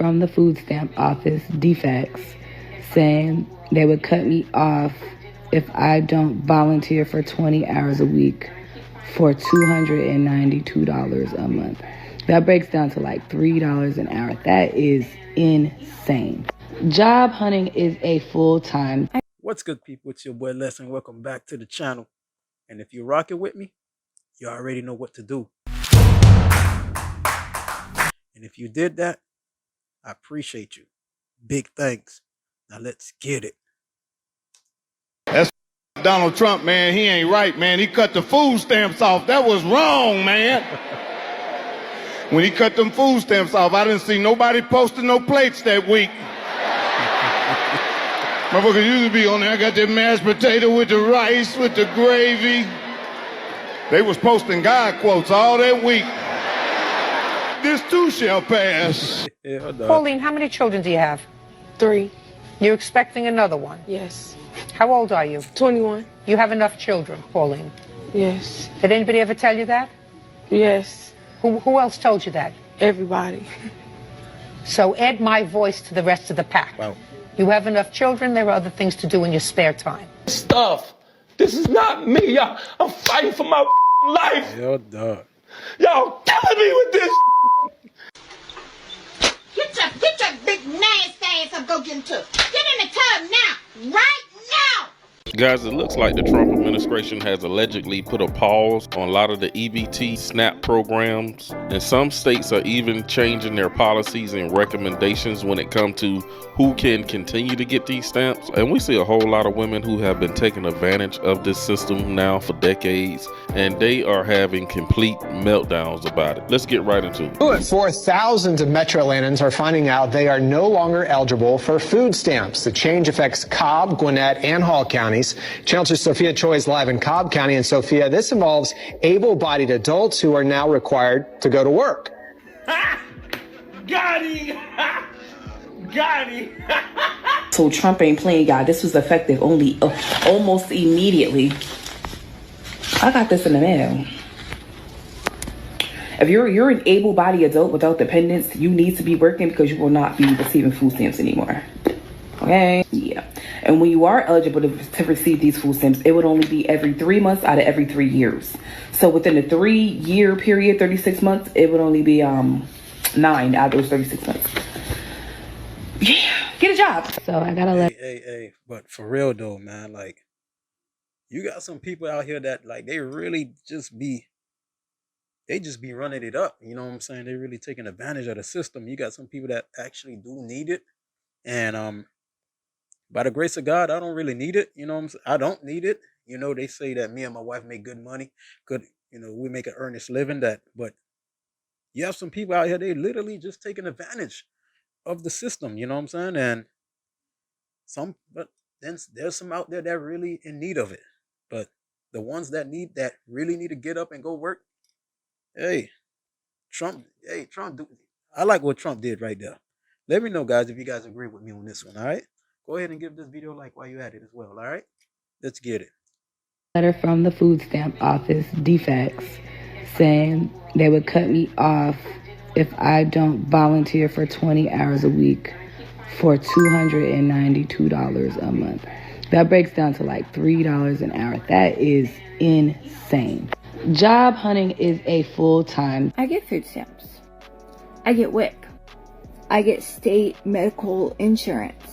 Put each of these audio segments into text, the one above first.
from the food stamp office, defects, saying they would cut me off if I don't volunteer for 20 hours a week for $292 a month. That breaks down to like $3 an hour. That is insane. Job hunting is a full-time. What's good, people? It's your boy Les, and welcome back to the channel. And if you're rocking with me, you already know what to do. And if you did that, I appreciate you. Big thanks. Now let's get it. That's Donald Trump, man. He ain't right, man. He cut the food stamps off. That was wrong, man. When he cut them food stamps off, I didn't see nobody posting no plates that week. Motherfuckers used to be on there. I got that mashed potato with the rice, with the gravy. They was posting God quotes all that week. This too shall pass. Pauline, how many children do you have? 3. You're expecting another one? Yes. How old are you? 21. You have enough children, Pauline? Yes. Did anybody ever tell you that? Yes. Who else told you that? Everybody. So add my voice to the rest of the pack. Wow. You have enough children, there are other things to do in your spare time. Stuff. This is not me, y'all. I'm fighting for my life. Yo, dog. Y'all killing me with this. Get your big nasty ass up, go get in the tub. Get in the tub now, right now. Guys, it looks like the Trump administration has allegedly put a pause on a lot of the EBT SNAP programs, and some states are even changing their policies and recommendations when it comes to who can continue to get these stamps. And we see a whole lot of women who have been taking advantage of this system now for decades, and they are having complete meltdowns about it. Let's get right into it. For thousands of Metro Atlantans are finding out they are no longer eligible for food stamps. The change affects Cobb, Gwinnett, and Hall counties. Chancellor Sophia Choi is live in Cobb County. And Sophia, this involves able-bodied adults who are now required to go to work. Got him. Got him. So Trump ain't playing, y'all. This was effective almost immediately. I got this in the mail. If you're an able-bodied adult without dependents, you need to be working because you will not be receiving food stamps anymore. Okay? Yeah. And when you are eligible to receive these food stamps, it would only be every 3 months out of every 3 years. So within a 3-year period, 36 months, it would only be 9 out of those 36 months. Yeah, get a job. So I gotta let. Hey, but for real though, man, like, you got some people out here that like they just be running it up. You know what I'm saying? They're really taking advantage of the system. You got some people that actually do need it, and by the grace of God, I don't really need it. You know what I'm saying? I don't need it. You know, they say that me and my wife make good money. We make an earnest living but you have some people out here, they literally just taking advantage of the system. You know what I'm saying? And but then there's some out there that are really in need of it. But the ones that really need to get up and go work, Trump, I like what Trump did right there. Let me know, guys, if you guys agree with me on this one, all right? Go ahead and give this video a like while you're at it as well, all right? Let's get it. Letter from the food stamp office, defects, saying they would cut me off if I don't volunteer for 20 hours a week for $292 a month. That breaks down to like $3 an hour. That is insane. Job hunting is a full-time. I get food stamps. I get WIC. I get state medical insurance.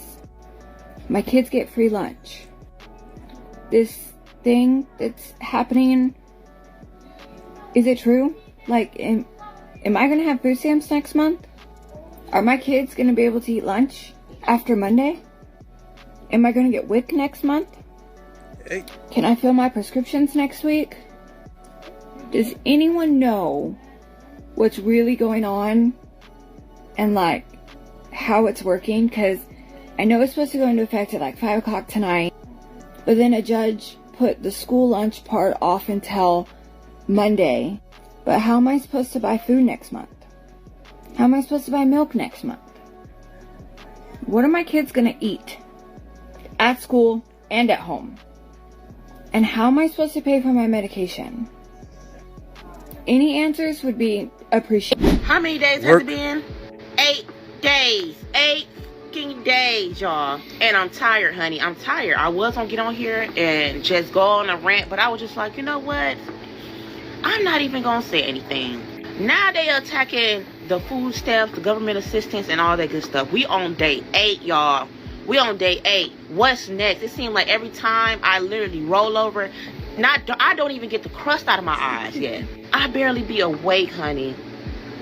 My kids get free lunch. This thing that's happening, is it true? Like, am I gonna have food stamps next month? Are my kids gonna be able to eat lunch after Monday? Am I gonna get WIC next month? Hey. Can I fill my prescriptions next week? Does anyone know what's really going on and like how it's working? Because I know it's supposed to go into effect at like 5 o'clock tonight, but then a judge put the school lunch part off until Monday. But how am I supposed to buy food next month? How am I supposed to buy milk next month? What are my kids gonna eat at school and at home? And how am I supposed to pay for my medication? Any answers would be appreciated. How many days has it been? 8. days. 8 fucking days, y'all. And I'm tired, honey. I'm tired. I was gonna get on here and just go on a rant, but I was just like, you know what? I'm not even gonna say anything. Now they attacking the food stamps, the government assistance, and all that good stuff. We on day 8, y'all. We on day 8. What's next? It seems like every time I literally roll over, I don't even get the crust out of my eyes yet. I barely be awake, honey.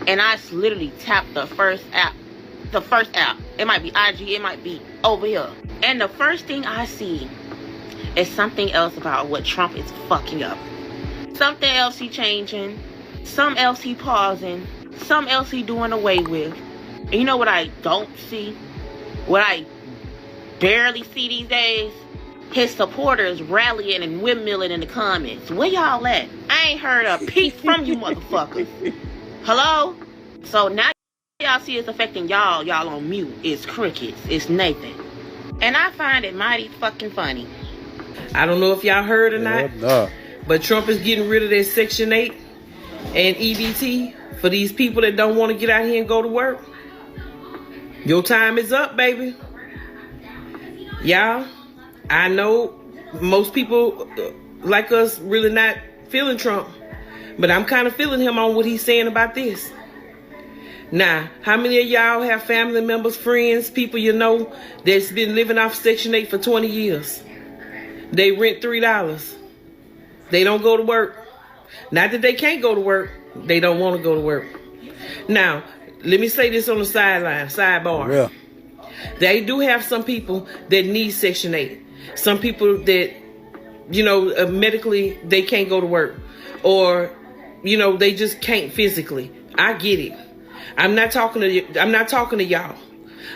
And I literally tap the first app. The first app. It might be IG, it might be over here. And the first thing I see is something else about what Trump is fucking up. Something else he changing. Something else he pausing. Something else he doing away with. And you know what I don't see? What I barely see these days? His supporters rallying and windmilling in the comments. Where y'all at? I ain't heard a peep from you motherfuckers. Hello? So now y'all see it's affecting y'all. Y'all on mute. It's crickets. It's Nathan. And I find it mighty fucking funny. I don't know if y'all heard or not, but Trump is getting rid of that Section 8 and EBT for these people that don't want to get out here and go to work. Your time is up, baby. Y'all, I know most people like us really not feeling Trump, but I'm kind of feeling him on what he's saying about this. Now, how many of y'all have family members, friends, people you know that's been living off Section 8 for 20 years? They rent $3. They don't go to work. Not that they can't go to work. They don't want to go to work. Now, let me say this on the sidebar. Yeah. They do have some people that need Section 8. Some people that, you know, medically they can't go to work. Or, you know, they just can't physically. I get it. I'm not talking to y'all.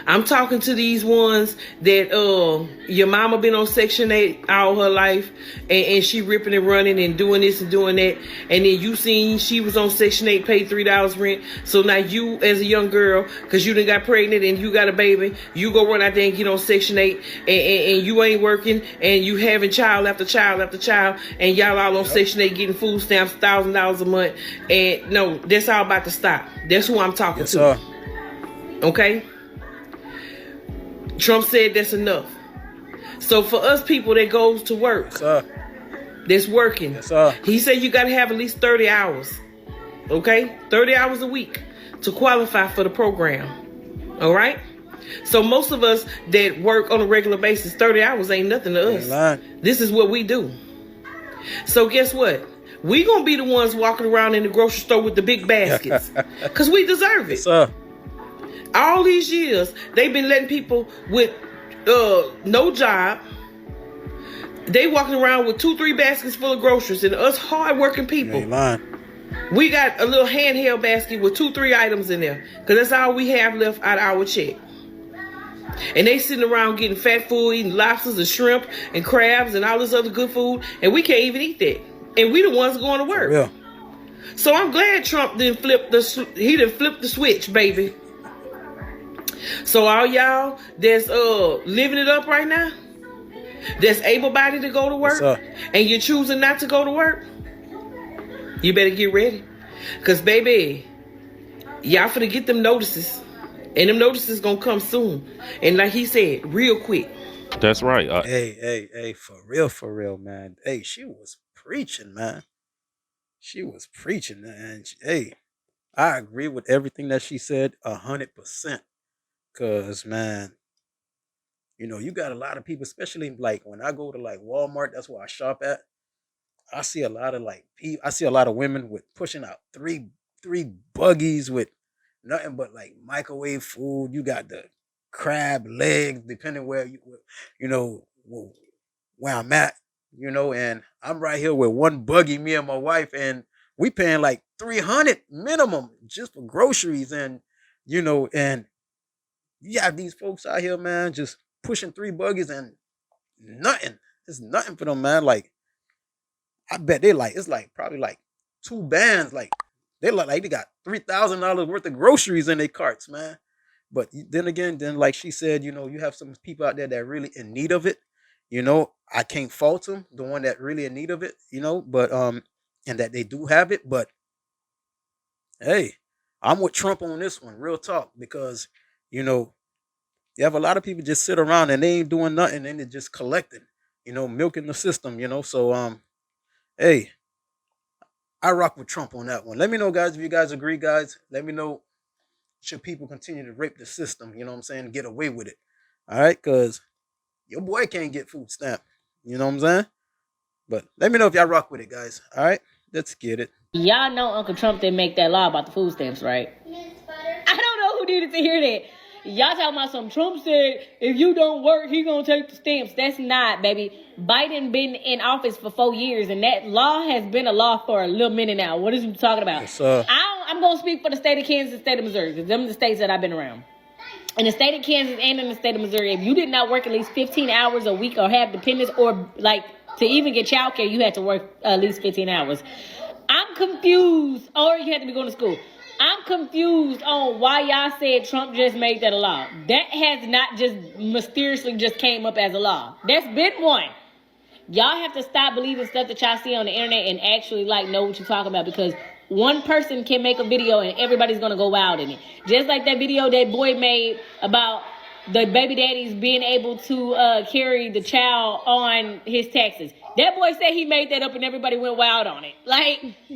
I'm talking to these ones that your mama been on Section 8 all her life, and she ripping and running and doing this and doing that, and then you seen she was on Section 8, paid $3 rent, so now you as a young girl, because you done got pregnant and you got a baby, you go run out there and get on Section 8, and you ain't working, and you having child after child after child, and y'all all on Section 8 getting food stamps, $1,000 a month, and no, that's all about to stop. That's who I'm talking to. Okay? Trump said that's enough. So for us people that goes to work, that's working, he said you got to have at least 30 hours. Okay? 30 hours a week to qualify for the program. All right? So most of us that work on a regular basis, 30 hours ain't nothing to us. This is what we do. So guess what? We gonna be the ones walking around in the grocery store with the big baskets because we deserve it. All these years, they've been letting people with no job. They walking around with 2-3 baskets full of groceries, and us hard-working people, we got a little handheld basket with 2-3 items in there, because that's all we have left out of our check. And they sitting around getting fat food, eating lobsters and shrimp and crabs and all this other good food, and we can't even eat that. And we the ones going to work. Yeah. So I'm glad Trump didn't flip the switch, baby. So all y'all that's living it up right now, that's able-bodied to go to work, and you're choosing not to go to work, you better get ready. Because, baby, y'all finna get them notices. And them notices gonna come soon. And like he said, real quick. That's right. Hey, for real, man. Hey, she was preaching, man. She was preaching, man. Hey, I agree with everything that she said 100%. Cause, man, you know, you got a lot of people, especially like when I go to like Walmart, that's where I shop at. I see a lot of women with pushing out three buggies with nothing but like microwave food. You got the crab legs, depending where where I'm at, and I'm right here with one buggy, me and my wife, and we paying like $300 minimum just for groceries, and and you have these folks out here, man, just pushing 3 buggies and nothing. It's nothing for them, man. Like, I bet it's probably like 2 bands. Like, they got $3,000 worth of groceries in their carts, man. But then again, like she said, you have some people out there that are really in need of it. I can't fault them, the one that really in need of it, but and that they do have it. But hey, I'm with Trump on this one, real talk, because you know, you have a lot of people just sit around and they ain't doing nothing and they're just collecting, milking the system, So hey, I rock with Trump on that one. Let me know, guys, if you guys agree, guys. Let me know, should people continue to rape the system, you know what I'm saying, get away with it. All right, because your boy can't get food stamp. You know what I'm saying? But let me know if y'all rock with it, guys. All right, let's get it. Y'all know Uncle Trump didn't make that law about the food stamps, right? I don't know who needed to hear that. Y'all talking about some Trump said, if you don't work, he gonna take the stamps. That's not, baby. Biden been in office for 4 years, and that law has been a law for a little minute now. What is you talking about? Yes, I'm gonna speak for the state of Kansas and state of Missouri, because them are the states that I've been around. In the state of Kansas and in the state of Missouri, if you did not work at least 15 hours a week or have dependents, or like to even get childcare, you had to work at least 15 hours. I'm confused, or you had to be going to school. I'm confused on why y'all said Trump just made that a law. That has not just mysteriously just came up as a law. That's been one. Y'all have to stop believing stuff that y'all see on the internet and actually know what you're talking about, because one person can make a video and everybody's gonna go wild in it. Just like that video that boy made about the baby daddies being able to carry the child on his taxes. That boy said he made that up and everybody went wild on it.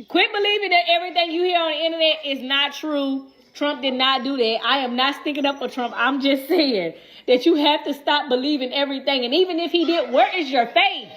Quit believing that everything you hear on the internet is not true. Trump did not do that. I am not sticking up for Trump. I'm just saying that you have to stop believing everything. And even if he did, where is your faith?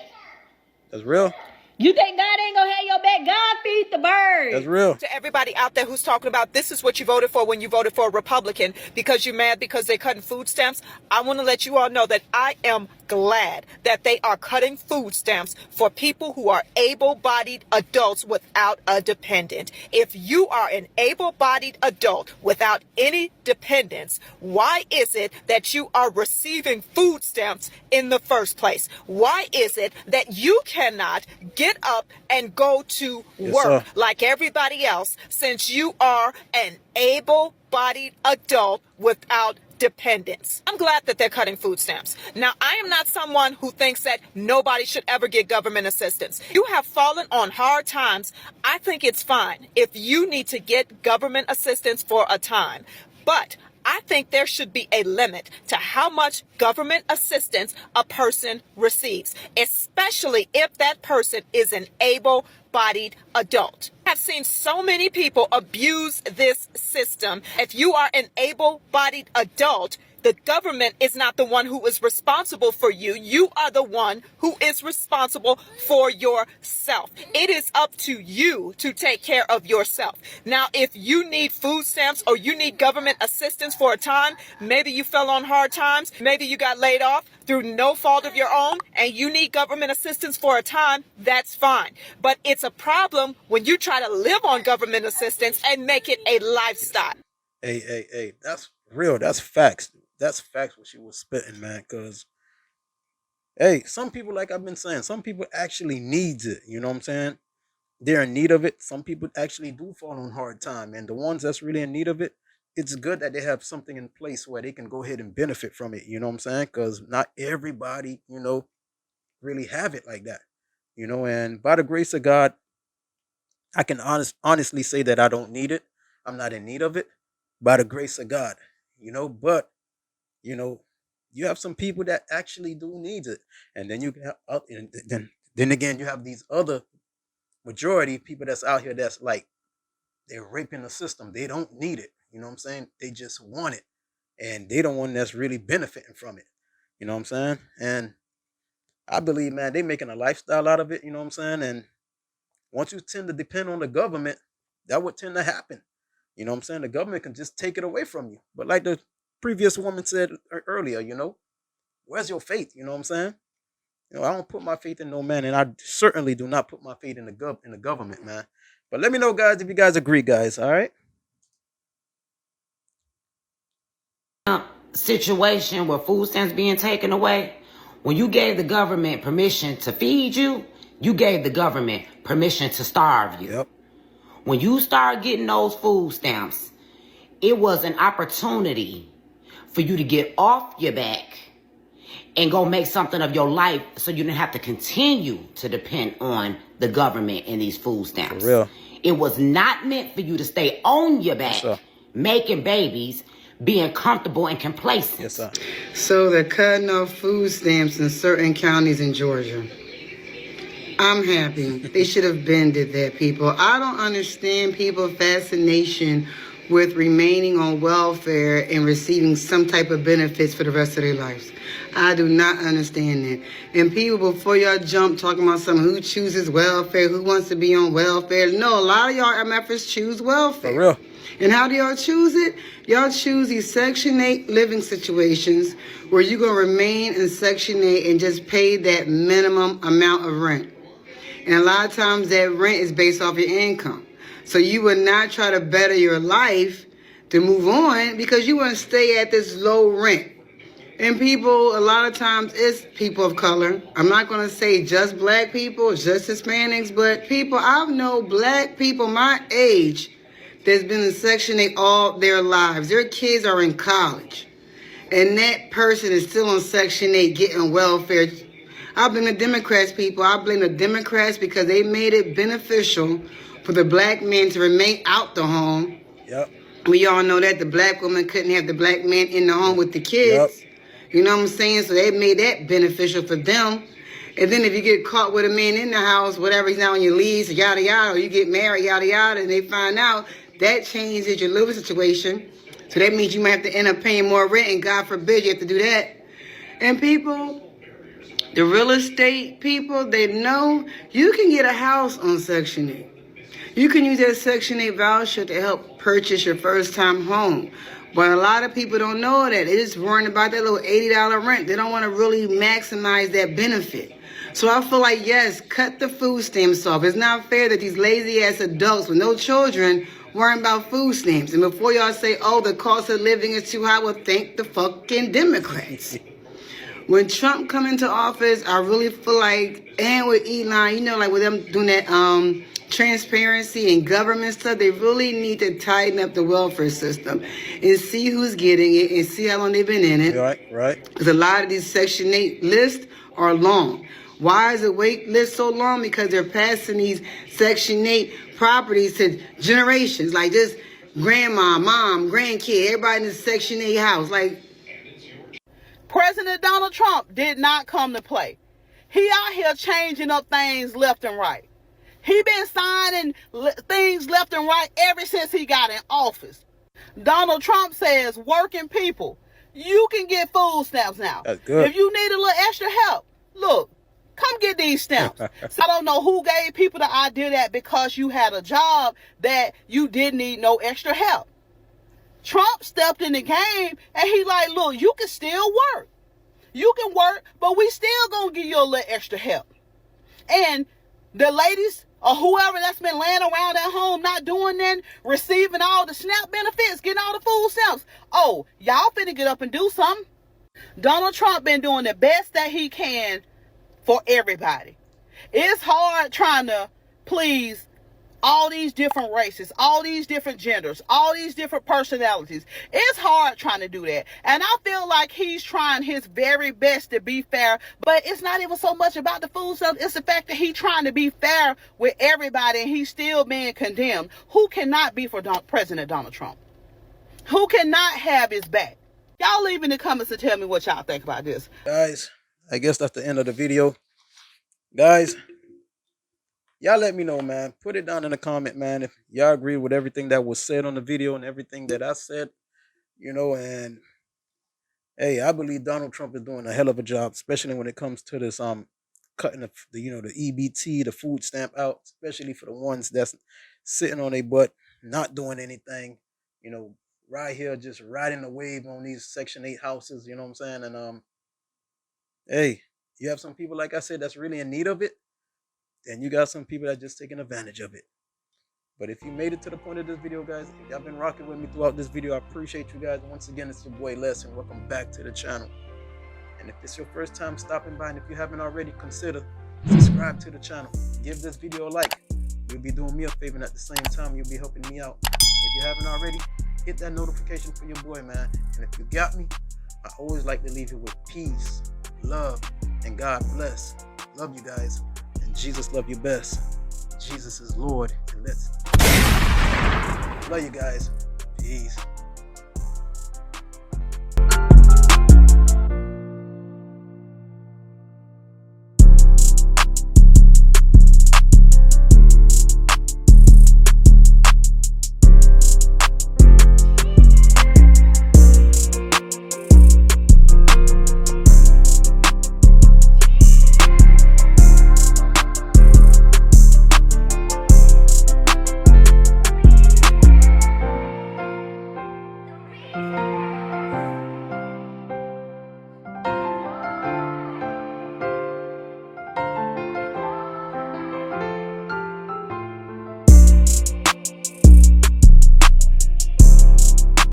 That's real. You think God ain't gonna have your back? God feed the birds. That's real. To everybody out there who's talking about this is what you voted for when you voted for a Republican because you're mad because they're cutting food stamps, I want to let you all know that I am glad that they are cutting food stamps for people who are able-bodied adults without a dependent. If you are an able-bodied adult without any dependents, why is it that you are receiving food stamps in the first place? Why is it that you cannot get up and go to work like everybody else since you are an able-bodied adult without dependents? I'm glad that they're cutting food stamps. Now, I am not someone who thinks that nobody should ever get government assistance. You have fallen on hard times. I think it's fine if you need to get government assistance for a time. But I think there should be a limit to how much government assistance a person receives, especially if that person is an able-bodied adult. I've seen so many people abuse this system. If you are an able-bodied adult, the government is not the one who is responsible for you. You are the one who is responsible for yourself. It is up to you to take care of yourself. Now, if you need food stamps or you need government assistance for a time, maybe you fell on hard times, maybe you got laid off through no fault of your own, and you need government assistance for a time, that's fine. But it's a problem when you try to live on government assistance and make it a lifestyle. Hey, that's real. That's facts. That's facts what she was spitting, man. Because, hey, some people, like I've been saying, some people actually needs it. You know what I'm saying? They're in need of it. Some people actually do fall on hard time. And the ones that's really in need of it, it's good that they have something in place where they can go ahead and benefit from it. You know what I'm saying? Because not everybody, really have it like that. And by the grace of God, I can honestly say that I don't need it. I'm not in need of it. By the grace of God, but you have some people that actually do need it, and then you have, then again, you have these other majority of people that's out here that's like they're raping the system. They don't need it. You know what I'm saying? They just want it, and they don't want that's really benefiting from it. You know what I'm saying? And I believe, man, they making a lifestyle out of it. You know what I'm saying? And once you tend to depend on the government, that would tend to happen. You know what I'm saying? The government can just take it away from you. But like the previous woman said earlier, where's your faith? You know what I'm saying? I don't put my faith in no man, and I certainly do not put my faith in the government, man. But let me know, guys, if you guys agree, guys. All right. Situation where food stamps being taken away, when you gave the government permission to feed you, you gave the government permission to starve you. Yep. When you start getting those food stamps, it was an opportunity for you to get off your back and go make something of your life so you didn't have to continue to depend on the government and these food stamps. For real. It was not meant for you to stay on your back, making babies, being comfortable and complacent. Yes, sir. So they're cutting off food stamps in certain counties in Georgia. I'm happy. They should have been did that, people. I don't understand people's fascination with remaining on welfare and receiving some type of benefits for the rest of their lives. I do not understand that. And people, before y'all jump talking about something, who chooses welfare, who wants to be on welfare. No, a lot of y'all MFers choose welfare. For real. And how do y'all choose it? Y'all choose these Section 8 living situations where you're going to remain in Section 8 and just pay that minimum amount of rent. And a lot of times that rent is based off your income. So you would not try to better your life to move on because you want to stay at this low rent. And people, a lot of times, it's people of color. I'm not going to say just black people, just Hispanics, but people, I know black people my age that's been in Section 8 all their lives. Their kids are in college. And that person is still on Section 8 getting welfare. I blame the Democrats, people. I blame the Democrats because they made it beneficial for the black men to remain out the home. Yep. We all know that the black woman couldn't have the black man in the home with the kids. Yep. You know what I'm saying? So they made that beneficial for them. And then if you get caught with a man in the house, whatever, he's not on your lease, yada, yada, or you get married, yada, yada, and they find out, that changes your living situation. So that means you might have to end up paying more rent, and God forbid you have to do that. And people, the real estate people, they know you can get a house on Section 8. You can use that Section 8 voucher to help purchase your first-time home. But a lot of people don't know that. They're just worrying about that little $80 rent. They don't want to really maximize that benefit. So I feel like, yes, cut the food stamps off. It's not fair that these lazy-ass adults with no children worrying about food stamps. And before y'all say, oh, the cost of living is too high, well, thank the fucking Democrats. When Trump come into office, I really feel like, and with Elon, you know, like with them doing that transparency and government stuff, they really need to tighten up the welfare system and see who's getting it and see how long they've been in it. Right. Because a lot of these Section 8 lists are long. Why is the wait list so long? Because they're passing these Section 8 properties to generations, like just grandma, mom, grandkid, everybody in the Section 8 house. Like, President Donald Trump did not come to play. He out here changing up things left and right. He been signing things left and right ever since he got in office. Donald Trump says, working people, you can get food stamps now. That's good. If you need a little extra help, look, come get these stamps. So I don't know who gave people the idea that because you had a job that you didn't need no extra help. Trump stepped in the game and he like, look, you can still work. You can work, but we still gonna give you a little extra help. And the ladies or whoever that's been laying around at home not doing nothing, receiving all the SNAP benefits, getting all the food stamps. Oh, y'all finna get up and do something. Donald Trump been doing the best that he can for everybody. It's hard trying to please all these different races, all these different genders, all these different personalities. It's hard trying to do that. And I feel like he's trying his very best to be fair, but it's not even so much about the food stamps. It's the fact that he's trying to be fair with everybody and he's still being condemned. Who cannot be for President Donald Trump? Who cannot have his back? Y'all leave in the comments and tell me what y'all think about this. Guys, I guess that's the end of the video. Guys, y'all let me know, man. Put it down in the comment, man, if y'all agree with everything that was said on the video and everything that I said, you know. And hey, I believe Donald Trump is doing a hell of a job, especially when it comes to this cutting the EBT, the food stamp out, especially for the ones that's sitting on their butt, not doing anything, you know, right here just riding the wave on these Section 8 houses, you know what I'm saying? And hey, you have some people, like I said, that's really in need of it. And you got some people that just taking advantage of it. But if you made it to the point of this video, guys, if y'all been rocking with me throughout this video, I appreciate you guys. Once again, it's your boy Les, and welcome back to the channel. And if it's your first time stopping by, and if you haven't already, consider subscribe to the channel. Give this video a like. You'll be doing me a favor, and at the same time, you'll be helping me out. If you haven't already, hit that notification for your boy, man. And if you got me, I always like to leave you with peace, love, and God bless. Love you guys. Jesus love you best. Jesus is Lord. And let's love you guys. Peace.